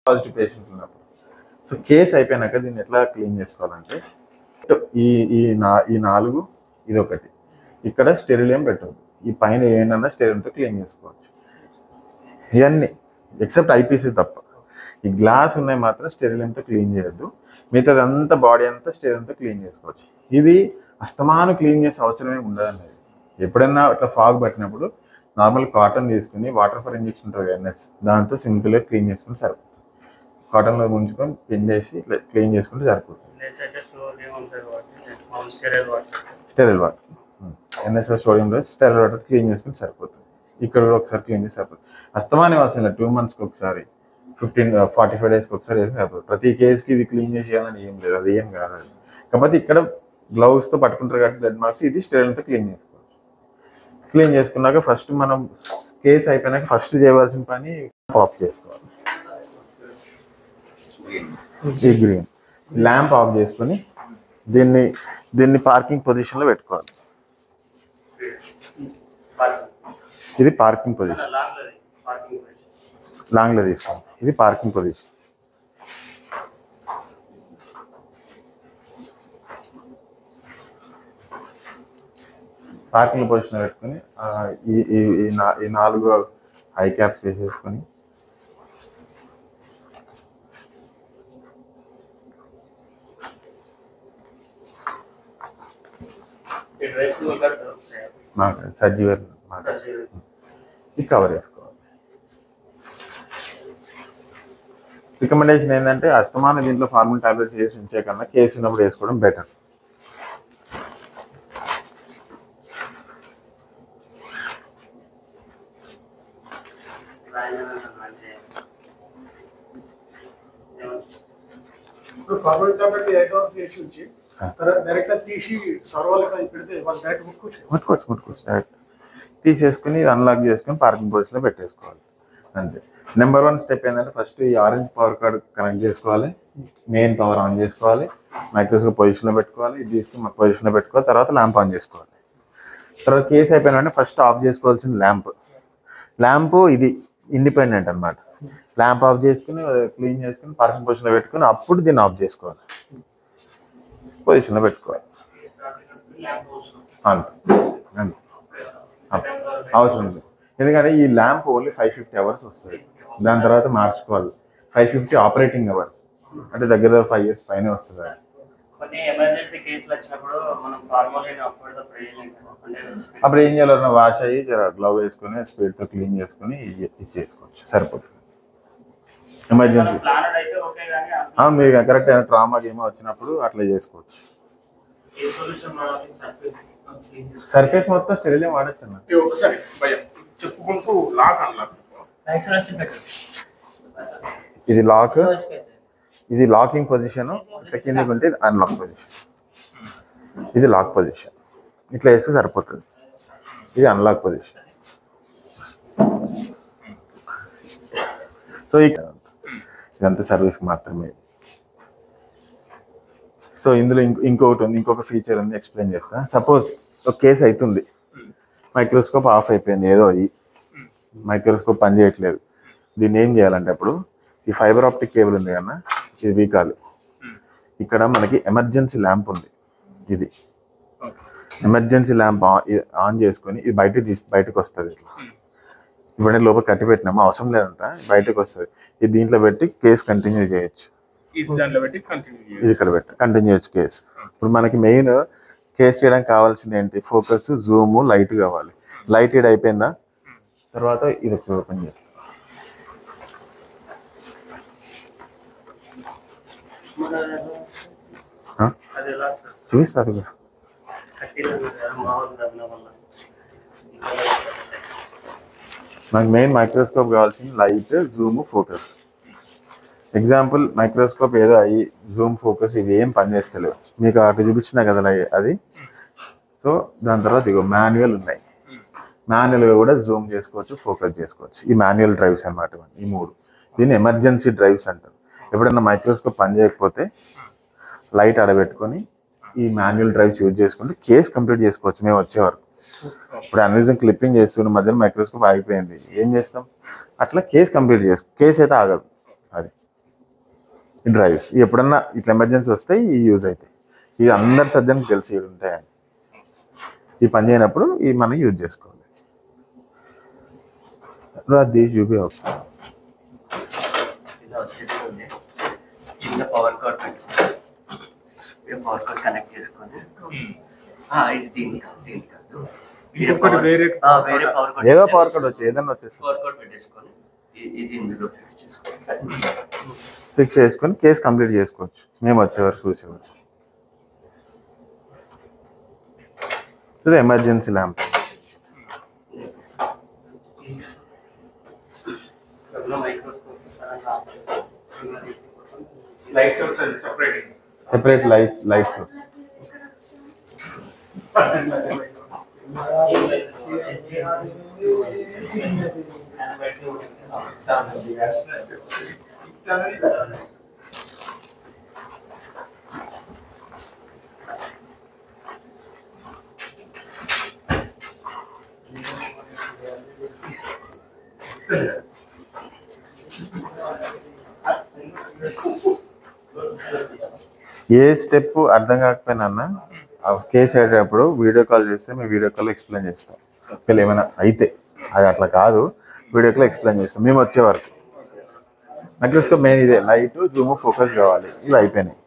Positive patient ఉన్నప్పుడు. So case అయిపోయినాక దీన్ని ఎట్లా క్లీన్ చేసుకోవాలంటే ఈ 4 ఇది ఒకటి ఇక్కడ స్టెరిలియం పెట్టవద్దు. ఈ పైన ఏంటన్నా స్టెరిలియంతో క్లీన్ చేసుకోవచ్చు. ఇవన్నీ ఎక్సెప్ట్ ఐపీసీ తప్ప. ఈ గ్లాస్ ఉన్నాయి మాత్రం స్టెరిలియంతో క్లీన్ చేయొద్దు. మిగతాదంతా బాడీ అంతా స్టెరిలియంతో క్లీన్ చేసుకోవచ్చు. ఇది అస్తమానం క్లీన్ చేసే అవసరమే ఉండదు అనేది. ఎప్పుడైనా అట్లా ఫాగ్ పట్టినప్పుడు నార్మల్ కాటన్ తీసుకుని వాటర్ ఫర్ ఇంజెక్షన్ ఉంటుంది ఎన్ఎస్, దాంతో సింపుల్గా క్లీన్ చేసుకుంటే సరిపోతుంది. కాటన్లో ముంచుకొని పిన్ చేసి క్లీన్ చేసుకుంటే సరిపోతుంది. స్టెరైల్ వాటర్ ఎన్ఎస్ సోడియంలో స్టెరైల్ వాటర్ క్లీన్ చేసుకుంటే సరిపోతుంది. ఇక్కడ కూడా ఒకసారి క్లీన్ చేసి సరిపోతుంది. అస్తమానం అవసరం లేదు. 2 monthsకి ఒకసారి 45 daysకి ఒకసారి వేసి సరిపోతుంది. ప్రతి కేసుకి ఇది క్లీన్ చేసేయాలని ఏం లేదు, అది ఏం కాదు. కాకపోతే ఇక్కడ గ్లౌస్తో పట్టుకుంటారు కాబట్టి బ్లడ్ మార్క్స్ ఇది స్టెరైల్తో క్లీన్ చేసుకోవచ్చు. క్లీన్ చేసుకున్నాక ఫస్ట్ మనం కేసు అయిపోయినాక ఫస్ట్ చేయవలసిన పని ఆఫ్ చేసుకోవాలి. ఈ గ్రీన్ ల్యాంప్ ఆఫ్ చేసుకొని దీన్ని పార్కింగ్ పొజిషన్లో పెట్టుకోవాలి. ఇది పార్కింగ్ పొజిషన్, లాంగ్లో తీసుకోండి. ఇది పార్కింగ్ పొజిషన్. పార్కింగ్ పొజిషన్ పెట్టుకొని ఈ 4 హై క్యాప్స్ వేసేసుకొని సర్జివర్ ఇది కవర్ చేసుకోవాలి. రికమెండేషన్ ఏంటంటే అస్తమానం దీంట్లో ఫార్మల్ టాబ్లెట్స్ వేసి ఉంచే కన్నా కేసు ఉన్నప్పుడు వేసుకోవడం బెటర్. ఫార్మల్ టాబ్లెట్ 8 hours వేసి ఉంచి డైరెక్ట్ తీసి సర్వాలకు పెడితే వాళ్ళు డైరెక్ట్ ముట్టుకోవచ్చు. డైరెక్ట్ తీసేసుకుని ఇది అన్లాక్ చేసుకుని పార్కింగ్ పొజిషన్లో పెట్టేసుకోవాలి అంతే. నెంబర్ 1 స్టెప్ ఏంటంటే ఫస్ట్ ఈ ఆరెంజ్ పవర్ కార్డ్ కనెక్ట్ చేసుకోవాలి. మెయిన్ పవర్ ఆన్ చేసుకోవాలి. మైక్రోస్కోప్ పొజిషన్లో పెట్టుకోవాలి. ఇది తీసుకుని పొజిషన్లో పెట్టుకోవాలి. తర్వాత ల్యాంప్ ఆన్ చేసుకోవాలి. తర్వాత కేసు అయిపోయినా ఫస్ట్ ఆఫ్ చేసుకోవాల్సిన ల్యాంప్ ఇది ఇండిపెండెంట్ అనమాట. ల్యాంప్ ఆఫ్ చేసుకుని క్లీన్ చేసుకుని పార్కింగ్ పొజిషన్లో పెట్టుకుని అప్పుడు దీన్ని ఆఫ్ చేసుకోవాలి. పొజిషన్లో పెట్టుకోవాలి అంతే అవసరం ఉంది. ఎందుకంటే ఈ ల్యాంప్ ఓన్లీ 550 hours వస్తుంది. దాని తర్వాత మార్చుకోవాలి. 550 ఆపరేటింగ్ అవర్స్ అంటే దగ్గర 5 years పైన వస్తుంది. అప్పుడు ఏం చేయాలన్నా వాష్ అయ్యి గ్లవ్ వేసుకొని స్పీడ్తో క్లీన్ చేసుకుని ఇది చేసుకోవచ్చు, సరిపోతుంది. ఎమర్జెన్సీ మీరు కరెక్ట్ అయిన ట్రామా గేమో వచ్చినప్పుడు అట్లా చేసుకోవచ్చు. సర్ఫేస్ మొత్తం స్టెరిలియం వాడచ్చు అన్న. చెప్పుకుంటూ లాక్ అన్లాక్ ఇది లాక్, ఇది లాకింగ్ పొజిషన్. కిందకి ఉంటే అన్లాక్ పొజిషన్. ఇది లాక్ పొజిషన్. ఇట్లా వేస్తే సరిపోతుంది. ఇది అన్లాక్ పొజిషన్. సో ఇదంతా సర్వీస్కి మాత్రమే. సో ఇందులో ఇంకొకటి ఉంది, ఇంకొక ఫీచర్ ఉంది, ఎక్స్ప్లెయిన్ చేస్తా. సపోజ్ ఒక కేసు అవుతుంది, మైక్రోస్కోప్ ఆఫ్ అయిపోయింది, ఏదో మైక్రోస్కోప్ పని చేయట్లేదు. దీన్ని ఏం చేయాలంటే అప్పుడు ఈ ఫైబర్ ఆప్టిక్ కేబుల్ ఉంది కన్నా ఇది వీకాలి. ఇక్కడ మనకి ఎమర్జెన్సీ ల్యాంప్ ఉంది. ఇది ఎమర్జెన్సీ ల్యాంప్ ఆన్ చేసుకొని ఇది బయటకు వస్తుంది. ఇప్పుడే లోపల కట్టి పెట్టినామా అవసరం లేదంతా బయటకు వస్తుంది. ఇది దీంట్లో పెట్టి కేసు కంటిన్యూ చేయొచ్చు. ఇది ఇక్కడ పెట్టి కంటిన్యూ చేయొచ్చు కేసు. ఇప్పుడు మనకి మెయిన్ కేసు చేయడానికి కావాల్సింది ఏంటి? ఫోకస్, జూమ్, లైట్ కావాలి. లైట్ ఇది అయిపోయిందా తర్వాత ఇది ఓపెన్ చేస్తాం. చూపిస్తారు మనకి మెయిన్ మైక్రోస్కోప్ కావాల్సింది light, Zoom, focus. Example microscope ఏదో అయ్యి జూమ్, ఫోకస్ ఇవి ఏం పనిచేస్తలేవు. మీకు అటు చూపించినా కదా అది. సో దాని తర్వాత ఇగో మాన్యువల్ ఉన్నాయి. మాన్యువల్గా కూడా జూమ్ చేసుకోవచ్చు, ఫోకస్ చేసుకోవచ్చు. ఈ మాన్యువల్ డ్రైవ్స్ అనమాట ఈ 3. దీన్ని ఎమర్జెన్సీ డ్రైవ్స్ అంటారు. ఎప్పుడైనా మైక్రోస్కోప్ పని చేయకపోతే లైట్ ఆడబెట్టుకొని ఈ మాన్యువల్ డ్రైవ్స్ యూజ్ చేసుకుంటే కేసు కంప్లీట్ చేసుకోవచ్చు మేము వచ్చే వరకు. ఇప్పుడు అన్విజన్ క్లిప్పింగ్ చేస్తున్న మధ్యలో మైక్రోస్కోప్ ఆగిపోయింది, ఏం చేస్తాం? అట్లా కేసు కంప్లీట్ కేసు అయితే ఆగదు. అది ఈ డ్రైవ్స్ ఎప్పుడన్నా ఇట్లా ఎమర్జెన్సీ వస్తే ఈ యూజ్ అవుతాయి. ఇది అందరి సర్జన్కి తెలిసి ఇవి ఉంటాయని. ఈ పని చేయనప్పుడు ఇవి మనం యూజ్ చేసుకోవాలి. ఇప్పుడు అది తీసి చూపి ఒకసారి. ఇలా వచ్చేస్తుంది చిన్న పవర్ కార్డ్ పెట్టుకోండి. పవర్ కార్డ్ కనెక్ట్ చేసుకొని ఇది దీన్ని కాదు ఇంకొకటి వేరే వేరే పవర్ కార్డ్ ఏదో పవర్ కార్డ్ వచ్చి ఏదన్నా వచ్చేసి పవర్ కార్డ్ పెట్టేసుకొని ఇది ఇందులో ఫిక్స్ చేసుకోండి. ఫిక్స్ చేసుకొని కేసు కంప్లీట్ చేసుకోవచ్చు. మేము వచ్చేవారు చూసేవారు. ఇది ఎమర్జెన్సీ ల్యాంప్. లైట్స్ వస్తాయి సెపరేట్ సెపరేట్ లైట్స్ ఏ స్టెప్ అర్థం కాకపోయినా అన్న కేసు అయ్యేటప్పుడు వీడియో కాల్ చేస్తే మేము వీడియో కాల్ ఎక్స్ప్లెయిన్ చేస్తాం. ఒకవేళ ఏమైనా అయితే అది అట్లా కాదు, వీడియో కాల్ ఎక్స్ప్లెయిన్ చేస్తాం మేము వచ్చే వరకు. మైక్రోస్కోప్ మెయిన్ ఇదే, లైట్ జూమ్ ఫోకస్ కావాలి. ఇవి అయిపోయినాయి.